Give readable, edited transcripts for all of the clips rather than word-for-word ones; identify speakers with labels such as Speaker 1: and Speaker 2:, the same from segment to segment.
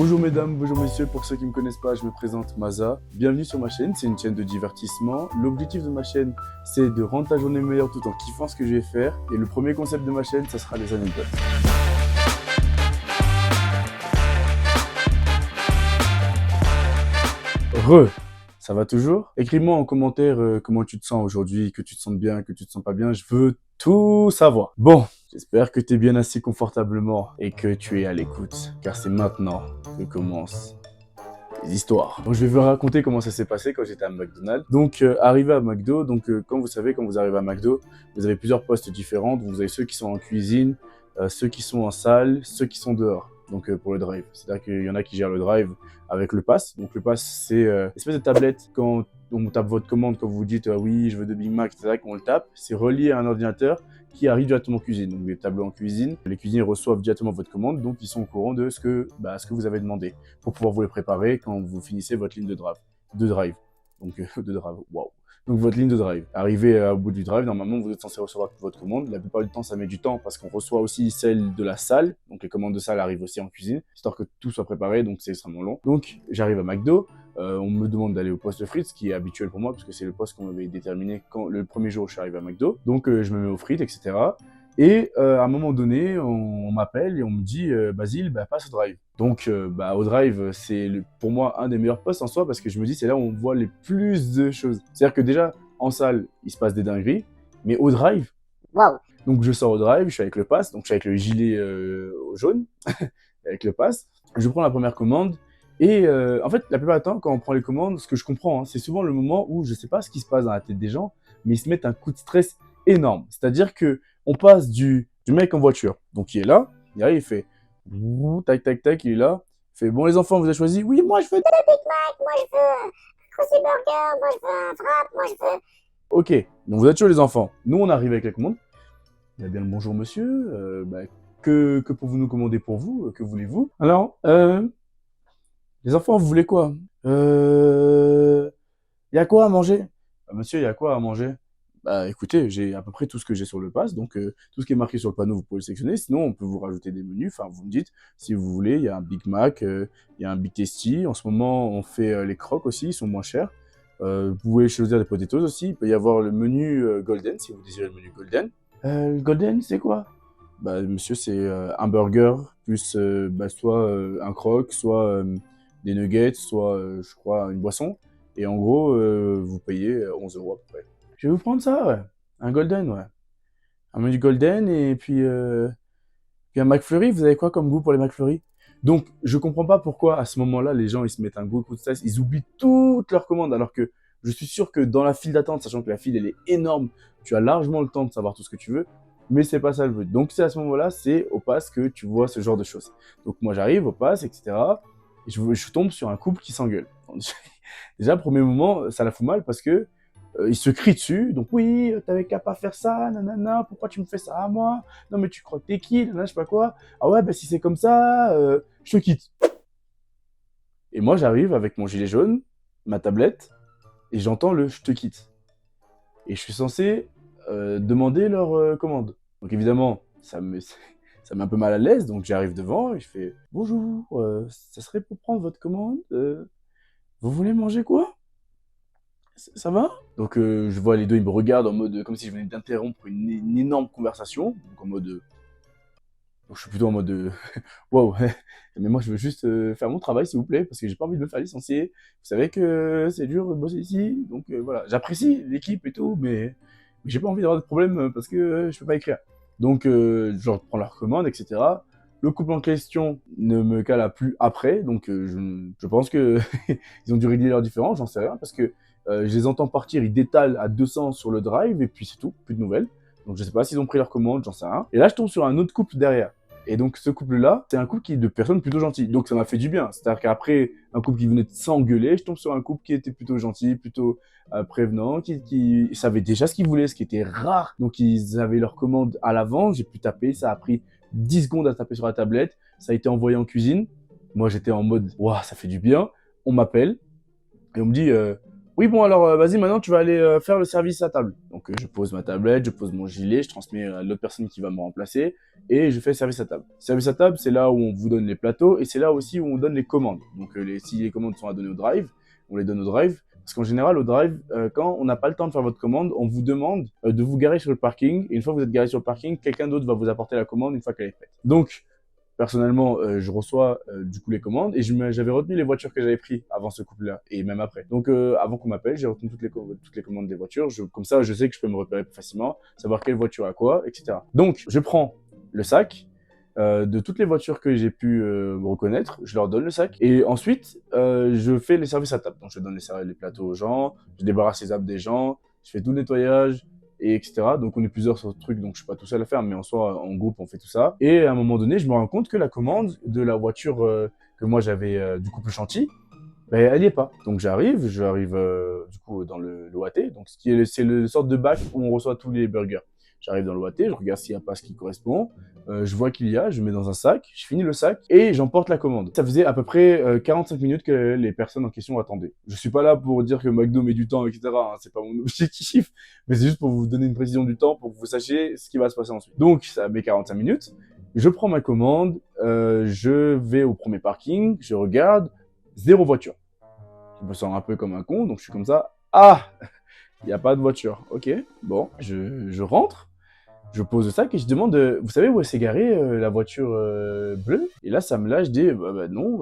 Speaker 1: Bonjour mesdames, bonjour messieurs, pour ceux qui ne me connaissent pas, je me présente Maza. Bienvenue sur ma chaîne, c'est une chaîne de divertissement. L'objectif de ma chaîne, c'est de rendre ta journée meilleure tout en kiffant ce que je vais faire. Et le premier concept de ma chaîne, ça sera les anecdotes. Ça va toujours? Écris-moi en commentaire comment tu te sens aujourd'hui, que tu te sens bien, que tu te sens pas bien, je veux tout savoir. Bon, j'espère que tu es bien assis confortablement et que tu es à l'écoute, car c'est maintenant que commencent les histoires. Donc, je vais vous raconter comment ça s'est passé quand j'étais à McDonald's. Donc, arrivé à McDo, comme vous savez, quand vous arrivez à McDo, vous avez plusieurs postes différents. Vous avez ceux qui sont en cuisine, ceux qui sont en salle, ceux qui sont dehors. Donc, pour le drive. C'est-à-dire qu'il y en a qui gèrent le drive avec le pass. Donc, le pass, c'est une espèce de tablette. Quand on tape votre commande, quand vous dites oui, je veux 2 Big Mac, etc., qu'on le tape, c'est relié à un ordinateur qui arrive directement en cuisine. Donc, des tableaux en cuisine. Les cuisiniers reçoivent directement votre commande, donc ils sont au courant de ce que vous avez demandé pour pouvoir vous les préparer quand vous finissez votre ligne de drive. Donc, de drive, waouh. Donc, votre ligne de drive. Arrivé au bout du drive, normalement, vous êtes censé recevoir votre commande. La plupart du temps, ça met du temps parce qu'on reçoit aussi celle de la salle. Donc, les commandes de salle arrivent aussi en cuisine, histoire que tout soit préparé, donc c'est extrêmement long. Donc, j'arrive à McDo. On me demande d'aller au poste frites, ce qui est habituel pour moi, parce que c'est le poste qu'on m'avait déterminé le premier jour où je suis arrivé à McDo. Donc, je me mets aux frites, etc. Et à un moment donné, on m'appelle et on me dit Basile, passe au drive. Donc au drive, c'est pour moi un des meilleurs postes en soi parce que je me dis c'est là où on voit les plus de choses. C'est-à-dire que déjà en salle, il se passe des dingueries, mais au drive, waouh. Donc je sors au drive, je suis avec le pass, donc je suis avec le gilet jaune, avec le pass. Je prends la première commande. Et en fait, la plupart du temps, quand on prend les commandes, ce que je comprends, c'est souvent le moment où je sais pas ce qui se passe dans la tête des gens, mais ils se mettent un coup de stress énorme. C'est-à-dire que on passe du mec en voiture, donc il est là, il arrive, il fait tac tac tac, il est là, il fait bon les enfants, vous avez choisi? Oui, moi je veux de la Big Mac, moi je veux un Krusty Burger, moi je veux un Frappe, moi je veux. Ok, donc vous êtes chaud les enfants. Nous on arrive avec la commande. Eh bien le bonjour monsieur, que pouvons-nous nous commander pour vous? Que voulez-vous? Alors, les enfants, vous voulez quoi? Y a quoi à manger? Monsieur, il y a quoi à manger? Écoutez, j'ai à peu près tout ce que j'ai sur le pass, donc tout ce qui est marqué sur le panneau, vous pouvez le sélectionner. Sinon, on peut vous rajouter des menus. Enfin, vous me dites si vous voulez. Il y a un Big Mac, il y a un Big Tasty. En ce moment, on fait les crocs aussi, ils sont moins chers. Vous pouvez choisir des potatoes aussi. Il peut y avoir le menu Golden si vous désirez le menu Golden. Le Golden, c'est quoi? Monsieur, c'est un burger plus soit un croc, soit des nuggets, soit, je crois, une boisson. Et en gros, vous payez 11 € à peu près. Je vais vous prendre ça, ouais. Un golden, ouais. Un menu golden et puis un McFlurry. Vous avez quoi comme goût pour les McFlurry? Donc, je comprends pas pourquoi, à ce moment-là, les gens, ils se mettent un gros coup de stress. Ils oublient toutes leurs commandes, alors que je suis sûr que dans la file d'attente, sachant que la file, elle est énorme, tu as largement le temps de savoir tout ce que tu veux, mais c'est pas ça le but. Donc, c'est à ce moment-là, c'est au pass que tu vois ce genre de choses. Donc, moi, j'arrive au pass, etc. Et je tombe sur un couple qui s'engueule. Déjà, premier moment, ça la fout mal parce que ils se crient dessus, donc oui, t'avais qu'à pas faire ça, nanana, pourquoi tu me fais ça à moi? Non mais tu crois que t'es qui, nanana, je sais pas quoi. Ah ouais, si c'est comme ça, je te quitte. Et moi j'arrive avec mon gilet jaune, ma tablette, et j'entends le je te quitte. Et je suis censé demander leur commande. Donc évidemment, ça me met un peu mal à l'aise, donc j'arrive devant et je fais bonjour, ça serait pour prendre votre commande, vous voulez manger quoi? Ça va? Donc je vois les deux, ils me regardent en mode comme si je venais d'interrompre une énorme conversation. Donc en mode. Donc je suis plutôt en mode waouh, mais moi je veux juste faire mon travail s'il vous plaît, parce que j'ai pas envie de me faire licencier. Vous savez que c'est dur de bosser ici, donc voilà. J'apprécie l'équipe et tout, mais j'ai pas envie d'avoir de problème parce que je peux pas écrire. Donc je reprends leur commande, etc. Le couple en question ne me cala plus après, donc je pense que ils ont dû régler leurs différends, j'en sais rien, parce que je les entends partir, ils détalent à 200 sur le drive, et puis c'est tout, plus de nouvelles. Donc je sais pas s'ils ont pris leur commande, j'en sais rien. Et là, je tombe sur un autre couple derrière. Et donc ce couple-là, c'est un couple qui est de personnes plutôt gentilles. Donc ça m'a fait du bien. C'est-à-dire qu'après un couple qui venait de s'engueuler, je tombe sur un couple qui était plutôt gentil, plutôt prévenant, qui savait déjà ce qu'ils voulaient, ce qui était rare. Donc ils avaient leur commande à l'avant, j'ai pu taper, ça a pris 10 secondes à taper sur la tablette, ça a été envoyé en cuisine. Moi j'étais en mode, waouh, ça fait du bien. On m'appelle et on me dit, Oui, bon, alors, vas-y, maintenant, tu vas aller faire le service à table. Donc, je pose ma tablette, je pose mon gilet, je transmets à l'autre personne qui va me remplacer et je fais le service à table. Service à table, c'est là où on vous donne les plateaux et c'est là aussi où on donne les commandes. Donc, si les commandes sont à donner au drive, on les donne au drive. Parce qu'en général, au drive, quand on n'a pas le temps de faire votre commande, on vous demande de vous garer sur le parking. Et une fois que vous êtes garé sur le parking, quelqu'un d'autre va vous apporter la commande une fois qu'elle est prête. Donc, personnellement, je reçois du coup les commandes et j'avais retenu les voitures que j'avais prises avant ce couple-là et même après. Donc, avant qu'on m'appelle, j'ai retenu toutes les commandes des voitures. Comme ça, je sais que je peux me repérer plus facilement, savoir quelle voiture a quoi, etc. Donc, je prends le sac de toutes les voitures que j'ai pu me reconnaître, je leur donne le sac et ensuite, je fais les services à table. Donc, je donne les plateaux aux gens, je débarrasse les apps des gens, je fais tout le nettoyage, et etc. Donc on est plusieurs sur ce truc, donc je suis pas tout seul à faire, mais en soi, en groupe, on fait tout ça. Et à un moment donné, je me rends compte que la commande de la voiture que moi j'avais du couple Chanty, ben, elle y est pas. Donc j'arrive du coup dans le l'OAT, donc c'est le sorte de bac où on reçoit tous les burgers. J'arrive dans l'OAT, je regarde s'il n'y a pas ce qui correspond, je vois qu'il y a, je mets dans un sac, je finis le sac et j'emporte la commande. Ça faisait à peu près 45 minutes que les personnes en question attendaient. Je suis pas là pour dire que McDo met du temps, etc. Hein, c'est pas mon objectif, mais c'est juste pour vous donner une précision du temps pour que vous sachiez ce qui va se passer ensuite. Donc ça met 45 minutes, je prends ma commande, je vais au premier parking, je regarde, zéro voiture. Je me sens un peu comme un con, donc je suis comme ça. Ah, il n'y a pas de voiture. Ok, bon, je rentre, je pose le sac et je demande, vous savez où elle s'est garée, la voiture bleue? Et là, ça me lâche des, bah non,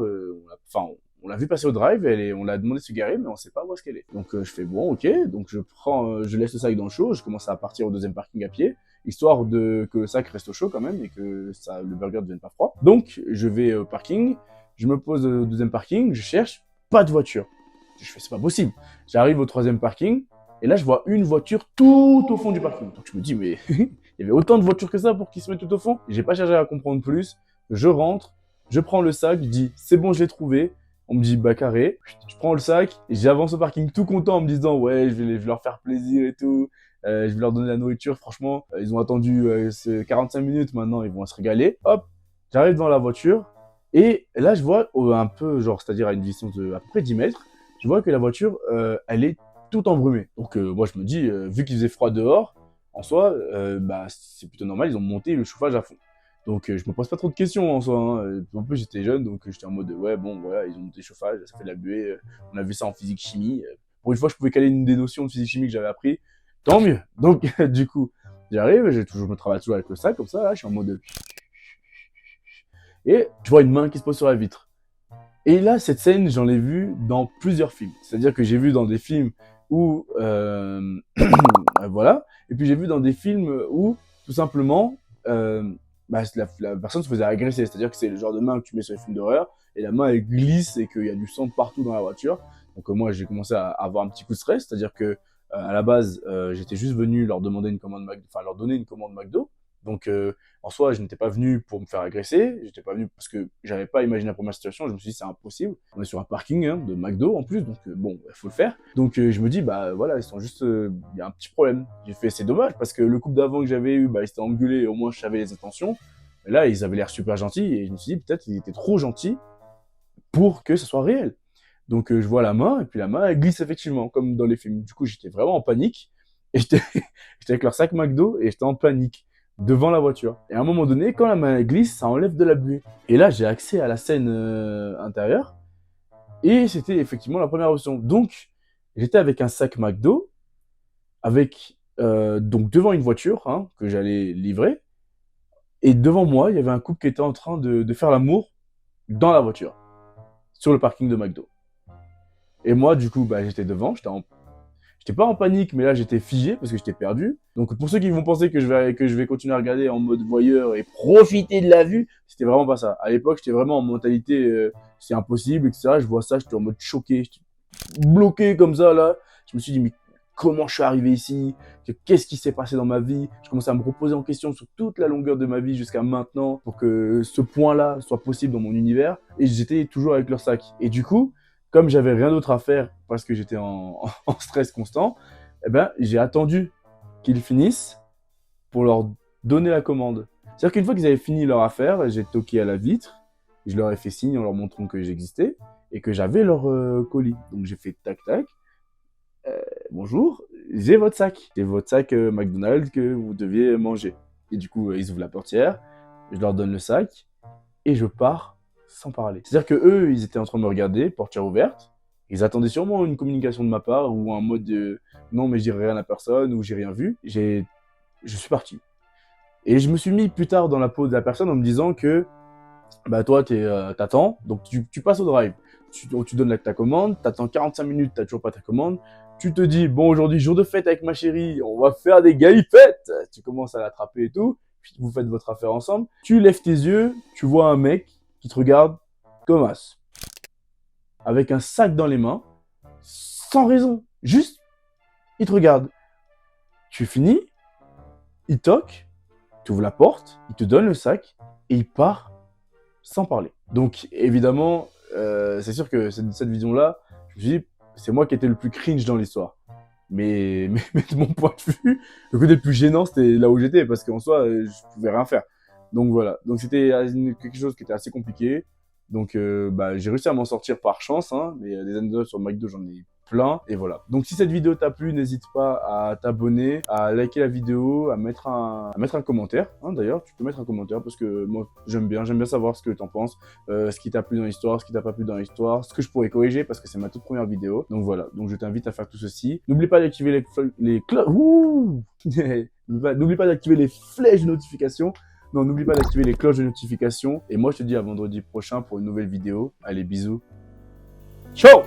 Speaker 1: on l'a vu passer au drive, on l'a demandé de se garer, mais on sait pas où est-ce qu'elle est. Donc je fais bon, ok, donc je laisse le sac dans le chaud, je commence à partir au deuxième parking à pied, histoire que le sac reste au chaud quand même et que le burger ne devienne pas froid. Donc je vais au parking, je me pose au deuxième parking, je cherche, pas de voiture. Je fais, c'est pas possible. J'arrive au troisième parking, et là, je vois une voiture tout au fond du parking. Donc, je me dis, mais il y avait autant de voitures que ça pour qu'ils se mettent tout au fond. J'ai pas cherché à comprendre plus. Je rentre, je prends le sac, je dis, c'est bon, je l'ai trouvé. On me dit, bah carré. Je prends le sac, et j'avance au parking tout content en me disant, ouais, je vais leur faire plaisir et tout. Je vais leur donner la nourriture. Franchement, ils ont attendu 45 minutes maintenant, ils vont se régaler. Hop, j'arrive dans la voiture. Et là, je vois un peu, genre, c'est-à-dire à une distance de à peu près 10 mètres, je vois que la voiture, elle est tout embrumée. Donc moi je me dis, vu qu'il faisait froid dehors, en soi, bah, c'est plutôt normal, ils ont monté le chauffage à fond. Donc je me pose pas trop de questions en soi. Hein. En plus j'étais jeune, donc j'étais en mode, ouais bon, voilà, ils ont monté le chauffage, ça fait de la buée. On a vu ça en physique-chimie. Pour une fois, je pouvais caler une des notions de physique-chimie que j'avais appris. Tant mieux. Donc du coup, j'arrive, je me travaille toujours avec le sac, comme ça, là, je suis en mode... Et je vois une main qui se pose sur la vitre. Et là, cette scène, j'en ai vu dans plusieurs films. C'est-à-dire que j'ai vu dans des films où, voilà, et puis j'ai vu dans des films où, tout simplement, bah, la personne se faisait agresser. C'est-à-dire que c'est le genre de main que tu mets sur les films d'horreur, et la main, elle glisse et qu'il y a du sang partout dans la voiture. Donc moi, j'ai commencé à avoir un petit coup de stress. C'est-à-dire que, à la base, j'étais juste venu leur demander une commande McDo, enfin leur donner une commande McDo. Donc en soi, je n'étais pas venu pour me faire agresser, j'étais pas venu parce que j'avais pas imaginé la première situation, je me suis dit c'est impossible. On est sur un parking hein, de McDo en plus, donc bon, il faut le faire. Donc je me dis bah voilà, ils sont juste il y a un petit problème. J'ai fait c'est dommage parce que le couple d'avant que j'avais eu, bah ils s'étaient engueulés, au moins je savais les intentions. Mais là, ils avaient l'air super gentils et je me suis dit peut-être qu'ils étaient trop gentils pour que ce soit réel. Donc je vois la main et puis la main elle glisse effectivement comme dans les films. Du coup, j'étais vraiment en panique et j'étais avec leur sac McDo et j'étais en panique devant la voiture. Et à un moment donné, quand la main glisse, ça enlève de la buée. Et là, j'ai accès à la scène intérieure. Et c'était effectivement la première option. Donc, j'étais avec un sac McDo, avec donc devant une voiture hein, que j'allais livrer. Et devant moi, il y avait un couple qui était en train de faire l'amour dans la voiture, sur le parking de McDo. Et moi, du coup, bah, j'étais devant, j'étais pas en panique, mais là j'étais figé parce que j'étais perdu. Donc pour ceux qui vont penser que je vais continuer à regarder en mode voyeur et profiter de la vue, c'était vraiment pas ça. À l'époque, j'étais vraiment en mentalité c'est impossible, etc. Je vois ça, j'étais en mode choqué, j'étais bloqué comme ça là. Je me suis dit mais comment je suis arrivé ici? Qu'est-ce qui s'est passé dans ma vie? Je commençais à me reposer en question sur toute la longueur de ma vie jusqu'à maintenant pour que ce point-là soit possible dans mon univers. Et j'étais toujours avec leur sac. Et du coup, comme j'avais rien d'autre à faire parce que j'étais en stress constant, eh ben, j'ai attendu qu'ils finissent pour leur donner la commande. C'est-à-dire qu'une fois qu'ils avaient fini leur affaire, j'ai toqué à la vitre, je leur ai fait signe en leur montrant que j'existais et que j'avais leur colis. Donc j'ai fait tac tac. bonjour, j'ai votre sac. C'est votre sac McDonald's que vous deviez manger. Et du coup, ils ouvrent la portière, je leur donne le sac et je pars sans parler. C'est-à-dire que eux, ils étaient en train de me regarder, portière ouverte. Ils attendaient sûrement une communication de ma part ou un mode de non, mais je dirai rien à personne ou j'ai rien vu. Je suis parti. Et je me suis mis plus tard dans la peau de la personne en me disant que bah toi, t'attends, donc tu passes au drive. Tu donnes ta commande, t'attends 45 minutes, t'as toujours pas ta commande. Tu te dis, bon, aujourd'hui, jour de fête avec ma chérie, on va faire des galipettes. Tu commences à l'attraper et tout, puis vous faites votre affaire ensemble. Tu lèves tes yeux, tu vois un mec qui te regarde comme as, avec un sac dans les mains, sans raison. Juste, il te regarde. Tu finis, il toque, tu ouvres la porte, il te donne le sac et il part sans parler. Donc évidemment, c'est sûr que cette vision-là, je me suis dit, c'est moi qui étais le plus cringe dans l'histoire. Mais de mon point de vue, le côté le plus gênant, c'était là où j'étais, parce qu'en soi, je pouvais rien faire. Donc voilà, donc c'était quelque chose qui était assez compliqué. Donc bah, j'ai réussi à m'en sortir par chance, hein, mais des anecdotes sur McDo, j'en ai plein, et voilà. Donc si cette vidéo t'a plu, n'hésite pas à t'abonner, à liker la vidéo, à mettre un commentaire, hein, d'ailleurs, tu peux mettre un commentaire, parce que moi, j'aime bien savoir ce que t'en penses, ce qui t'a plu dans l'histoire, ce qui t'a pas plu dans l'histoire, ce que je pourrais corriger, parce que c'est ma toute première vidéo. Donc voilà, donc je t'invite à faire tout ceci. N'oublie pas d'activer les cloches, n'oublie pas d'activer les flèches de notification. Non, n'oublie pas d'activer les cloches de notification. Et moi, je te dis à vendredi prochain pour une nouvelle vidéo. Allez, bisous. Ciao!